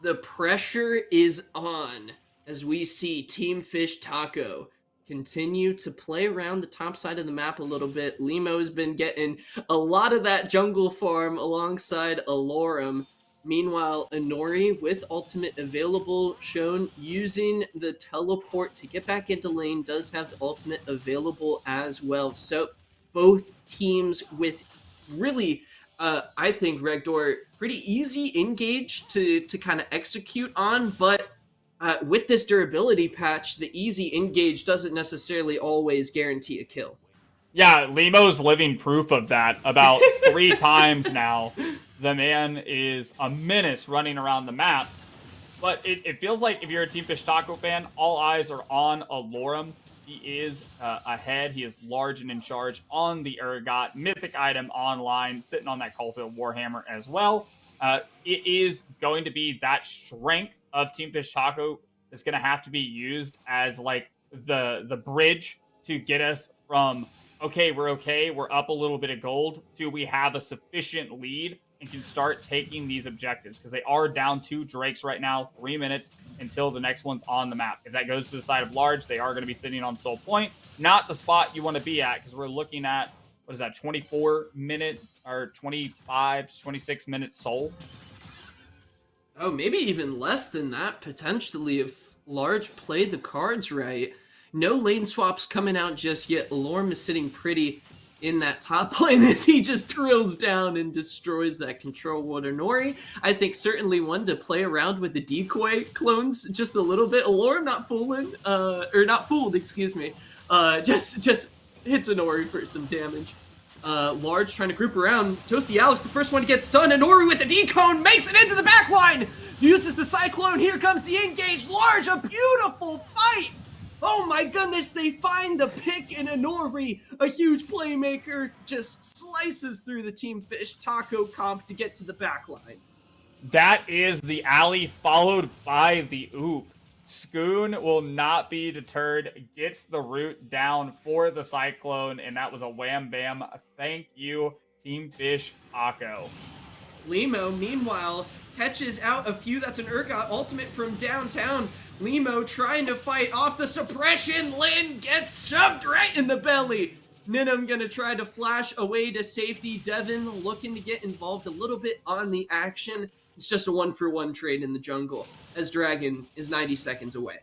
The pressure is on as we see TeamFishTaco continue to play around the top side of the map a little bit. Limo's been getting a lot of that jungle farm alongside Alorum. Meanwhile, Inori with ultimate available, shown using the teleport to get back into lane, does have the ultimate available as well. So both teams with really I think Regdor pretty easy engage to kind of execute on, but with this durability patch, the easy engage doesn't necessarily always guarantee a kill. Yeah, Limo's living proof of that about 3 times now. The man is a menace running around the map. But it feels like if you're a TeamFishTaco fan, all eyes are on Alorum. He is ahead. He is large and in charge on the Urgot. Mythic item online, sitting on that Caulfield Warhammer as well. It is going to be that strength of TeamFishTaco that's going to have to be used as like the bridge to get us from, okay, we're up a little bit of gold, to we have a sufficient lead and can start taking these objectives, because they are down 2 Drakes right now, 3 minutes until the next one's on the map. If that goes to the side of large, they are going to be sitting on Soul Point. Not the spot you want to be at, because we're looking at, what is that, 24-minute or 25, 26-minute Soul? Oh, maybe even less than that, potentially, if large play the cards right. No lane swaps coming out just yet. Lorm is sitting pretty in that top lane as he just drills down and destroys that control water. Nori, I think, certainly one to play around with the decoy clones just a little bit. Lorm not fooling, or not fooled, excuse me. Just hits a Nori for some damage. Large trying to group around. Toasty Alex, the first one to get stunned, and Nori with the decone makes it into the back line! Uses the Cyclone, here comes the engage. Large, a beautiful fight! Oh my goodness, they find the pick in Nori. A huge playmaker just slices through the TeamFishTaco comp to get to the back line. That is the alley followed by the oop. Schoon will not be deterred, gets the root down for the Cyclone, and that was a wham bam. Thank you, TeamFishTaco. Limo, meanwhile, catches out a few. That's an Urgot ultimate from downtown. Limo trying to fight off the suppression. Lin gets shoved right in the belly. Ninum gonna try to flash away to safety. Devin looking to get involved a little bit on the action. It's just a 1-for-1 trade in the jungle, as Dragon is 90 seconds away.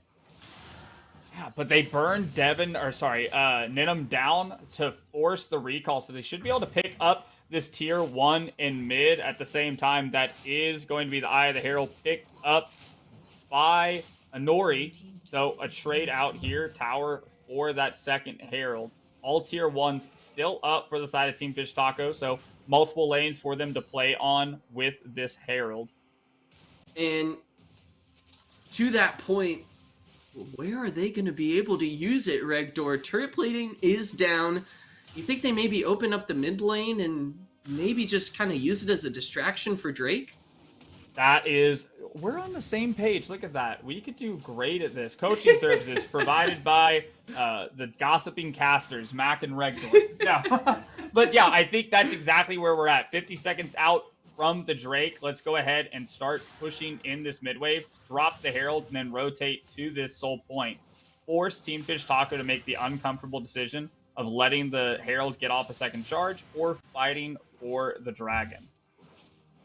Yeah, but they burned Ninum down to force the recall, so they should be able to pick up this tier 1 in mid at the same time. That is going to be the Eye of the Herald picked up by Nori. So a trade out here, tower for that second Herald. All tier 1s still up for the side of TeamFishTaco, so multiple lanes for them to play on with this Herald. And to that point, where are they going to be able to use it, Regdor? Turret plating is down. You think they maybe open up the mid lane and maybe just kind of use it as a distraction for Drake? We're on the same page. Look at that. We could do great at this. Coaching services provided by the gossiping casters, Mac and Regdor. Yeah. But yeah, I think that's exactly where we're at. 50 seconds out from the Drake. Let's go ahead and start pushing in this mid wave. Drop the Herald and then rotate to this Soul Point. Force TeamFishTaco to make the uncomfortable decision of letting the Herald get off a second charge or fighting for the Dragon.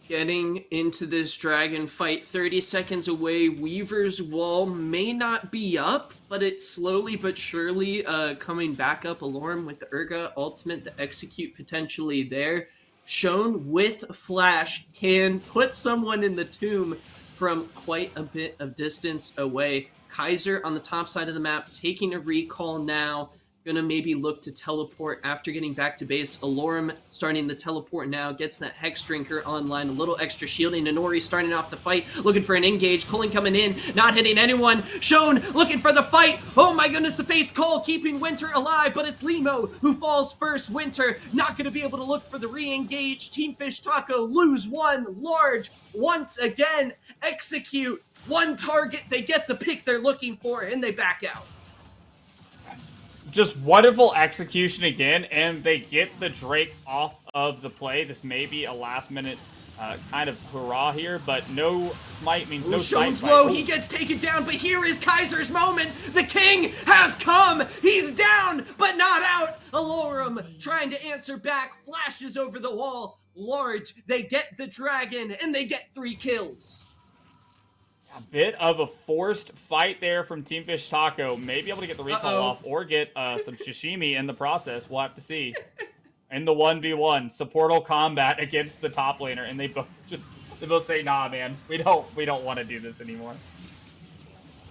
Getting into this Dragon fight, 30 seconds away. Weaver's wall may not be up, but it's slowly but surely coming back up. Alarm with the Urga ultimate, the execute potentially there. Shown with flash can put someone in the tomb from quite a bit of distance away. Kaiser on the top side of the map taking a recall now. Gonna maybe look to teleport after getting back to base. Alorum starting the teleport now, gets that Hex Drinker online, a little extra shielding. Nori starting off the fight, looking for an engage. Culling coming in, not hitting anyone. Shown looking for the fight. Oh my goodness, the Fate's Call keeping Winter alive, but it's Limo who falls first. Winter not gonna be able to look for the re-engage. TeamFishTaco lose one. Large once again execute one target. They get the pick they're looking for and they back out. Just wonderful execution again, and they get the Drake off of the play. This may be a last-minute kind of hurrah here, but no smite means no Shown's low, he gets taken down, but here is Kaiser's moment. The king has come. He's down, but not out. Alorum trying to answer back, flashes over the wall. Large, they get the Dragon, and they get 3 kills. A bit of a forced fight there from TeamFishTaco. May be able to get the recall off or get some sashimi in the process. We'll have to see. In the 1v1, supportal combat against the top laner, and they both say, "Nah, man, we don't want to do this anymore."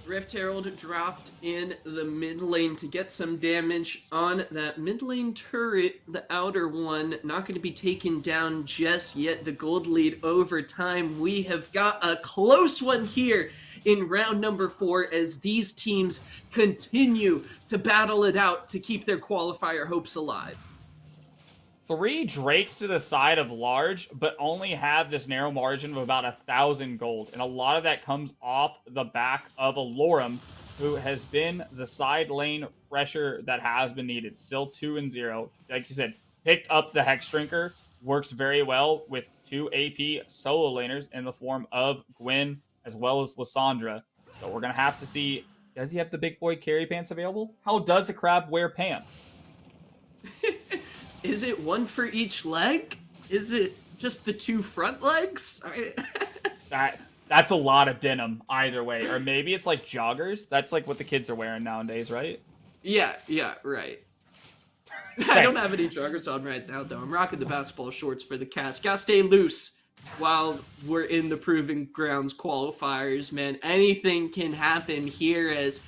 Rift Herald dropped in the mid lane to get some damage on that mid lane turret, the outer one. Not going to be taken down just yet. The gold lead over time. We have got a close one here in round number 4 as these teams continue to battle it out to keep their qualifier hopes alive. 3 Drakes to the side of large, but only have this narrow margin of about 1,000 gold. And a lot of that comes off the back of a Lorem, who has been the side lane pressure that has been needed. Still 2-0. Like you said, picked up the Hex Drinker. Works very well with 2 AP solo laners in the form of Gwen as well as Lissandra. So we're going to have to see, does he have the big boy carry pants available? How does a crab wear pants? Is it one for each leg? Is it just the 2 front legs? That's a lot of denim either way. Or maybe it's like joggers. That's like what the kids are wearing nowadays, right? Yeah, right. Okay. I don't have any joggers on right now, though. I'm rocking the basketball shorts for the cast. Gotta stay loose while we're in the Proving Grounds qualifiers, man. Anything can happen here as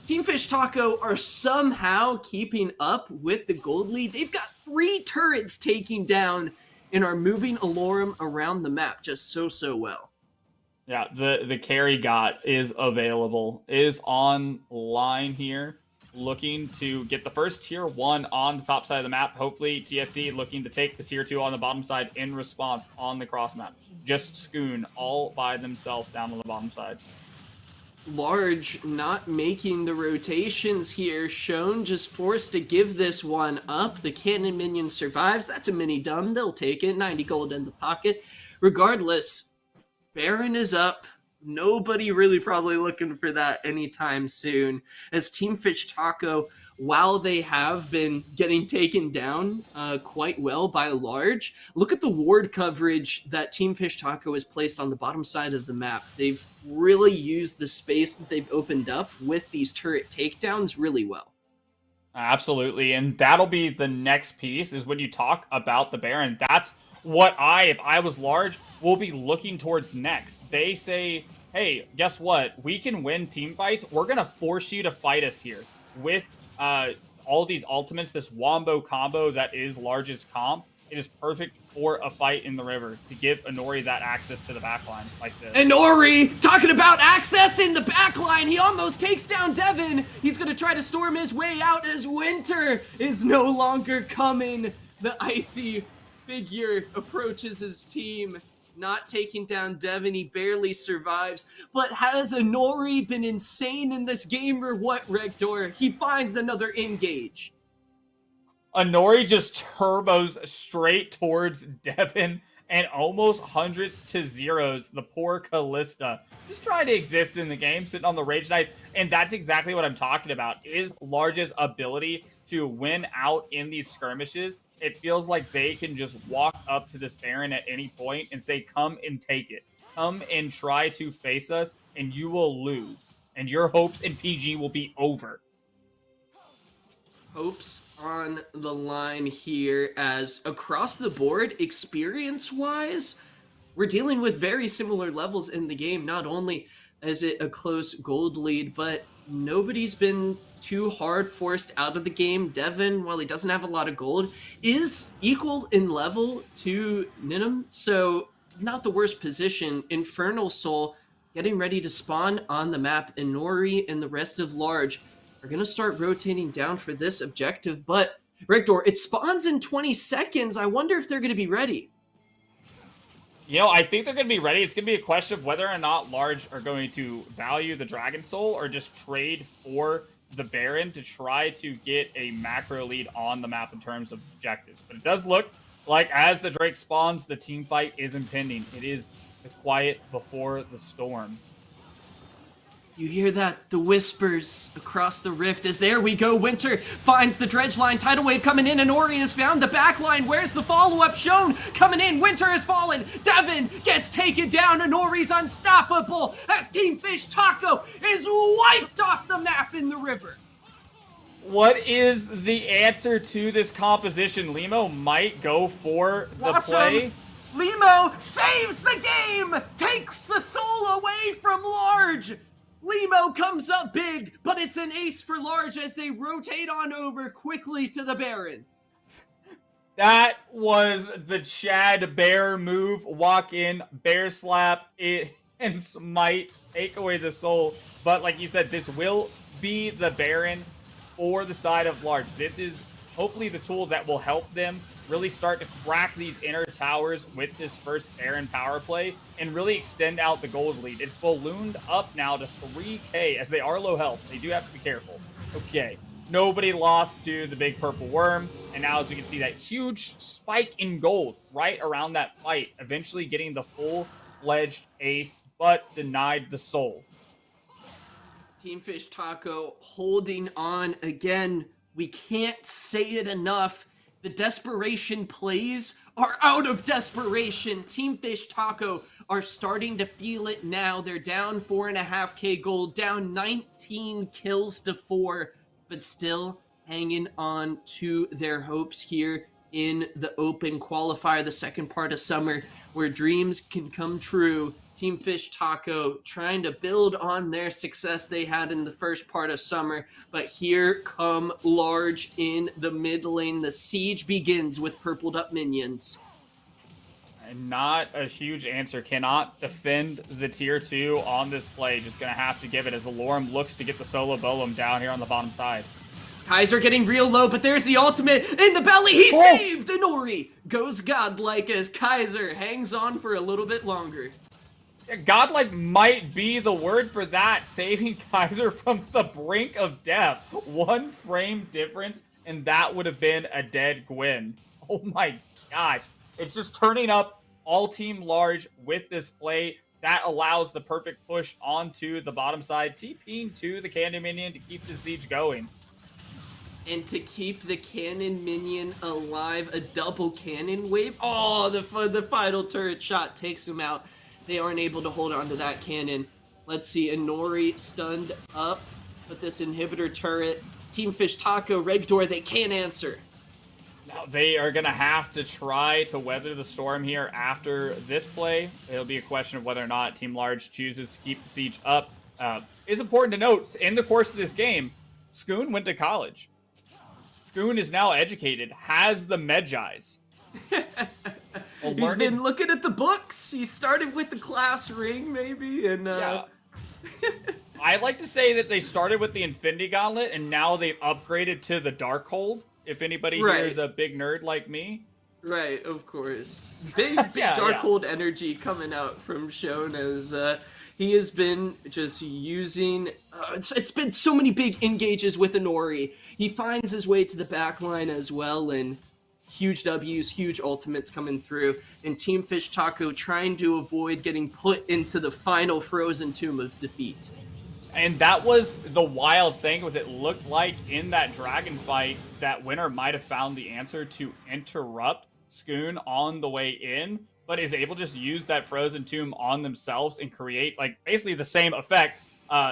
TeamFishTaco are somehow keeping up with the gold lead. They've got 3 turrets taking down and are moving Alorum around the map just so well. Yeah, the carry got is available, is online here, looking to get the first tier 1 on the top side of the map. Hopefully TFT looking to take the tier 2 on the bottom side in response on the cross map. Just Scoon all by themselves down on the bottom side. Large not making the rotations here. Shown just forced to give this one up. The cannon minion survives. That's a mini dumb. They'll take it. 90 gold in the pocket. Regardless, Baron is up. Nobody really probably looking for that anytime soon. As TeamFishTaco, while they have been getting taken down quite well by large, look at the ward coverage that TeamFishTaco has placed on the bottom side of the map. They've really used the space that they've opened up with these turret takedowns really well. Absolutely, and that'll be the next piece, is when you talk about the Baron. That's what if I was large, will be looking towards next. They say, hey, guess what? We can win team fights. We're going to force you to fight us here. With all these ultimates, this wombo combo that is large's comp, it is perfect for a fight in the river to give Inori that access to the backline like this. Inori, talking about access in the backline, he almost takes down Devin. He's going to try to storm his way out as Winter is no longer coming. The icy figure approaches his team, not taking down Devin. He barely survives. But has Inori been insane in this game or what, Rector? He finds another engage. Inori just turbos straight towards Devin and almost hundreds to zeros the poor Callista. Just trying to exist in the game, sitting on the Rage Knife. And that's exactly what I'm talking about, is Large's ability to win out in these skirmishes. It feels like they can just walk up to this Baron at any point and say, come and take it. Come and try to face us, and you will lose. And your hopes in PG will be over. Hopes on the line here, as across the board, experience-wise, we're dealing with very similar levels in the game. Not only is it a close gold lead, but nobody's been too hard forced out of the game. Devin, while he doesn't have a lot of gold, is equal in level to Ninum, so not the worst position. Infernal Soul getting ready to spawn on the map. Inori and the rest of Large are going to start rotating down for this objective, but Rector, it spawns in 20 seconds. I wonder if they're going to be ready. You know, I think they're going to be ready. It's going to be a question of whether or not Large are going to value the Dragon Soul or just trade for the Baron to try to get a macro lead on the map in terms of objectives. But it does look like as the Drake spawns, the team fight is impending. It is the quiet before the storm. You hear that? The whispers across the rift as there we go. Winter finds the dredge line. Tidal wave coming in. Inori has found the back line. Where's the follow-up? Shown coming in. Winter has fallen. Devin gets taken down. Inori's unstoppable as TeamFishTaco is wiped off the map in the river. What is the answer to this composition? Limo might go for the play. Limo saves the game! Takes the soul away from Large! Limo comes up big, but it's an ace for large as they rotate on over quickly to the Baron. That was the Chad Bear move. Walk in, bear slap it, and smite, take away the soul. But like you said, this will be the Baron for the side of large. This is hopefully the tool that will help them really start to crack these inner towers with this first Baron power play and really extend out the gold lead. It's ballooned up now to 3K as they are low health. They do have to be careful. Okay. Nobody lost to the big purple worm. And now as we can see that huge spike in gold right around that fight, eventually getting the full-fledged ace, but denied the soul. TeamFishTaco holding on again. We can't say it enough. The desperation plays are out of desperation. TeamFishTaco are starting to feel it now. They're down 4.5K gold, down 19 kills to 4. But still hanging on to their hopes here in the open qualifier, the second part of summer, where dreams can come true. TeamFishTaco trying to build on their success they had in the first part of summer, but here come large in the mid lane. The siege begins with purpled up minions. And not a huge answer. Cannot defend the tier 2 on this play. Just going to have to give it as Alorem looks to get the solo golem down here on the bottom side. Kaiser getting real low, but there's the ultimate in the belly. He saved! Inori goes godlike as Kaiser hangs on for a little bit longer. Godlike might be the word for that. Saving Kaiser from the brink of death. 1 frame difference, and that would have been a dead Gwyn. Oh my gosh. It's just turning up all team large with this play. That allows the perfect push onto the bottom side, TPing to the cannon minion to keep the siege going. And to keep the cannon minion alive, a double cannon wave. Oh, the final turret shot takes him out. They aren't able to hold on to that cannon. Let's see, Inori stunned up with this inhibitor turret. TeamFishTaco, Regdor, they can't answer. Now they are going to have to try to weather the storm here after this play. It'll be a question of whether or not Team Large chooses to keep the siege up. It's important to note, in the course of this game, Skoon went to college. Skoon is now educated, has the Medjais. He's been looking at the books. He started with the class ring, maybe, and yeah. I like to say that they started with the Infinity Gauntlet, and now they've upgraded to the Darkhold. If anybody here is a big nerd like me. Right, of course. Big Darkhold energy coming out from Shone as he has been just using... it's been so many big engages with Inori. He finds his way to the back line as well, and huge W's, huge ultimates coming through. And TeamFishTaco trying to avoid getting put into the final frozen tomb of defeat. And that was the wild thing, was it looked like in that dragon fight that Winner might have found the answer to interrupt Skoon on the way in, but is able to just use that frozen tomb on themselves and create like basically the same effect.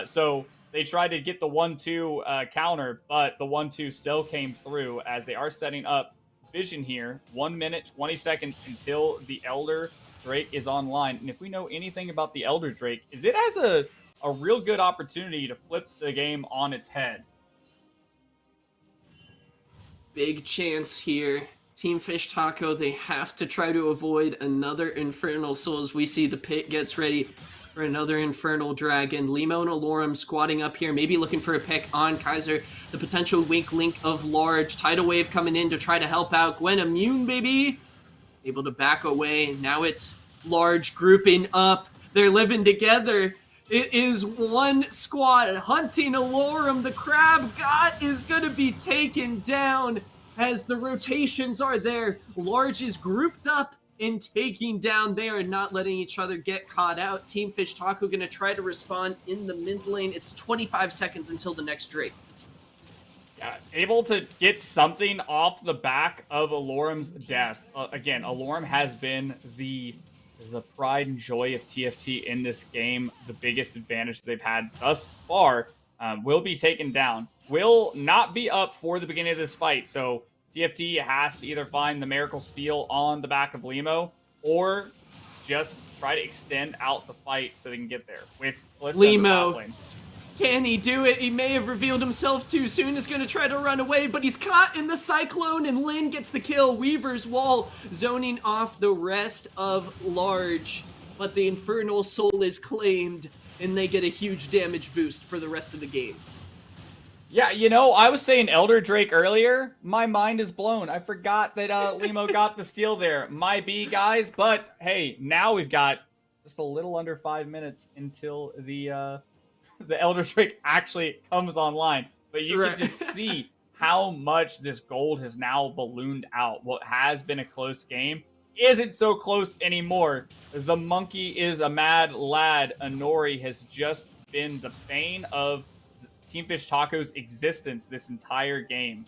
So they tried to get the 1-2 counter, but the 1-2 still came through as they are setting up vision here. 1 minute, 20 seconds until the Elder Drake is online. And if we know anything about the Elder Drake, is it has a real good opportunity to flip the game on its head. Big chance here. TeamFishTaco, they have to try to avoid another Infernal Soul as we see the pit gets ready for another Infernal Dragon. Limo and Alorem squatting up here, maybe looking for a pick on Kaiser. The potential wink link of large. Tidal Wave coming in to try to help out. Gwen immune, baby. Able to back away. Now it's large grouping up. They're living together. It is one squad hunting Alorem. The Crab God is going to be taken down as the rotations are there. Large is grouped up and taking down. They are not letting each other get caught out. TeamFishTaco going to try to respond in the mid lane. It's 25 seconds until the next Drake. Yeah, able to get something off the back of Alorem's death. Again, Alorem has been the pride and joy of TFT in this game. The biggest advantage they've had thus far will be taken down. Will not be up for the beginning of this fight. So TFT has to either find the Miracle Steal on the back of Limo or just try to extend out the fight so they can get there with Limo. Can he do it? He may have revealed himself too soon. He's going to try to run away, but he's caught in the Cyclone, and Lin gets the kill. Weaver's Wall zoning off the rest of Large, but the Infernal Soul is claimed, and they get a huge damage boost for the rest of the game. Yeah, you know, I was saying Elder Drake earlier. My mind is blown. I forgot that Limo got the steal there. My B, guys. But, hey, now we've got just a little under 5 minutes until the Elder Drake actually comes online. But you can just see how much this gold has now ballooned out. What has been a close game isn't so close anymore. The monkey is a mad lad. Inori has just been the bane of TeamFishTaco's existence this entire game.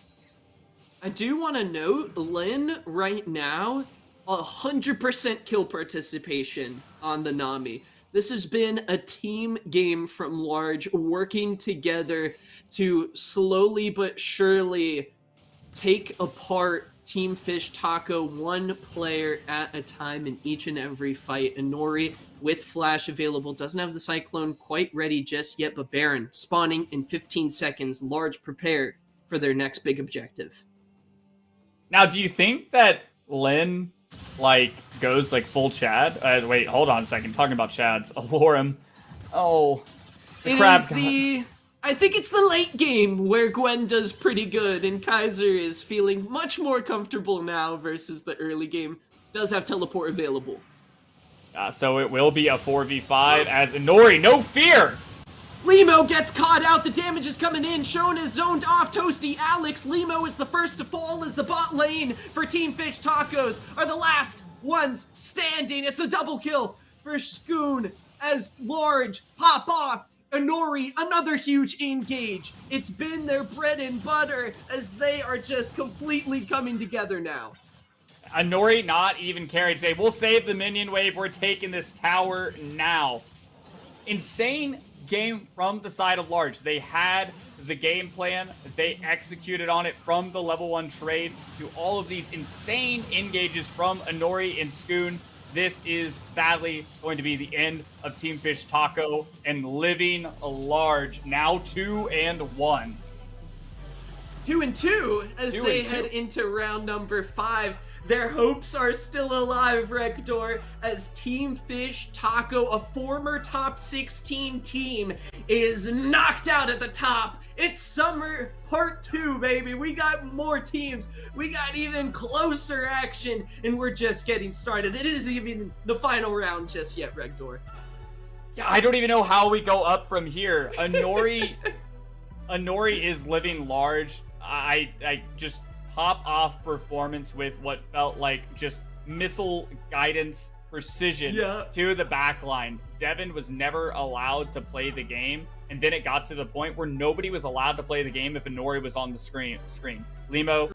I do want to note, Lin right now, 100% kill participation on the Nami. This has been a team game from Large, working together to slowly but surely take apart TeamFishTaco one player at a time in each and every fight. Inori, with Flash available, doesn't have the Cyclone quite ready just yet, but Baron spawning in 15 seconds. Large prepare for their next big objective. Now, do you think that Lin, goes, full Chad? Wait, hold on a second. Talking about Chads. Alorum. Oh, the crab. I think it's the late game where Gwen does pretty good, and Kaiser is feeling much more comfortable now versus the early game. Does have teleport available. So it will be a 4v5 as Inori, no fear! Limo gets caught out, the damage is coming in, Shone is zoned off, Toasty, Alex, Limo is the first to fall as the bot lane for TeamFishTacos are the last ones standing. It's a double kill for Skoon as Large pop off. Inori, another huge engage. It's been their bread and butter as they are just completely coming together now. Inori not even carried. Say, we'll save the minion wave. We're taking this tower now. Insane game from the side of Large. They had the game plan. They executed on it from the level 1 trade to all of these insane engages from Inori and Skoon. This is sadly going to be the end of TeamFishTaco and Living Large. Now 2-1. 2-2 as they head into round number 5. Their hopes are still alive, Rektor, as TeamFishTaco, a former top 16 team, is knocked out at the top. It's Summer Part 2, baby. We got more teams. We got even closer action, and we're just getting started. It isn't even the final round just yet, Rektor. Yeah, I don't even know how we go up from here. Inori is Living Large. I just pop off performance with what felt like just missile guidance precision to the back line. Devin was never allowed to play the game, and then it got to the point where nobody was allowed to play the game if Inori was on the screen. Limo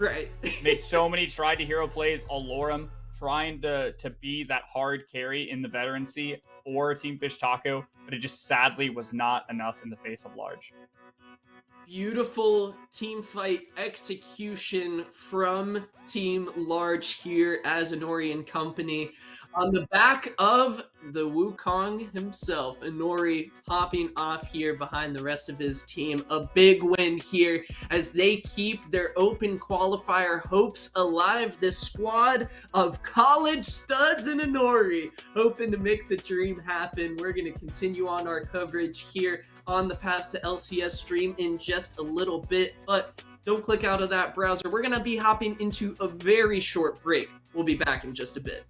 made so many tried to hero plays. Alorum trying to be that hard carry in the veterancy for TeamFishTaco, but it just sadly was not enough in the face of Large. Beautiful team fight execution from Team Large here as Inori and company. On the back of the Wukong himself, Inori popping off here behind the rest of his team. A big win here as they keep their open qualifier hopes alive. This squad of college studs and Inori hoping to make the dream happen. We're going to continue on our coverage here on the Path to LCS stream in just a little bit, but don't click out of that browser. We're going to be hopping into a very short break. We'll be back in just a bit.